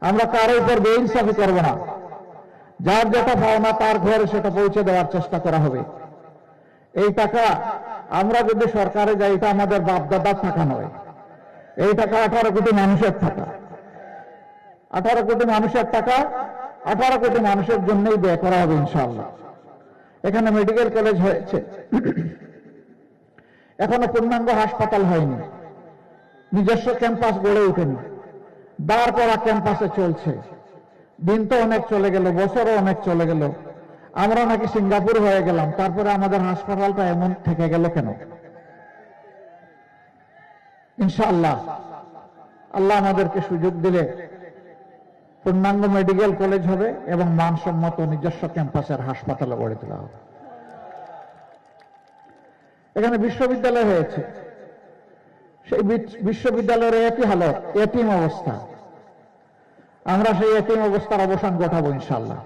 আমরা কারো উপর বেইনসাফি করব না। যার যেটা পাওনা তার ঘরে সেটা পৌঁছে দেওয়ার চেষ্টা করা হবে। এই টাকা আমরা যদি সরকারে যাই, এটা আমাদের বাপদাদার টাকা নয়। এই টাকা 18 কোটি মানুষের টাকা। 18 কোটি মানুষের টাকা 18 কোটি মানুষের জন্যই ব্যয় করা হবে ইনশাআল্লাহ। এখানে মেডিকেল কলেজ হয়েছে, এখনো পূর্ণাঙ্গ হাসপাতাল হয়নি, নিজস্ব ক্যাম্পাস গড়ে ওঠেনি, দাঁড় করা ক্যাম্পাসে চলছে। দিন তো অনেক চলে গেল, বছরও অনেক চলে গেল, আমরা নাকি সিঙ্গাপুর হয়ে গেলাম, তারপরে আমাদের হাসপাতালটা এমন থেকে গেল কেন? ইনশাআল্লাহ আল্লাহ আমাদেরকে সুযোগ দিলে পূর্ণাঙ্গ মেডিকেল কলেজ হবে এবং মানসম্মত নিজস্ব ক্যাম্পাসের হাসপাতাল গড়ে তোলা হবে। এখানে বিশ্ববিদ্যালয় হয়েছে, সেই বিশ্ববিদ্যালয়ের একই হালত, এতিম অবস্থা। আমরা সেই এতিম অবস্থার অবসান ঘটাবো ইনশাআল্লাহ।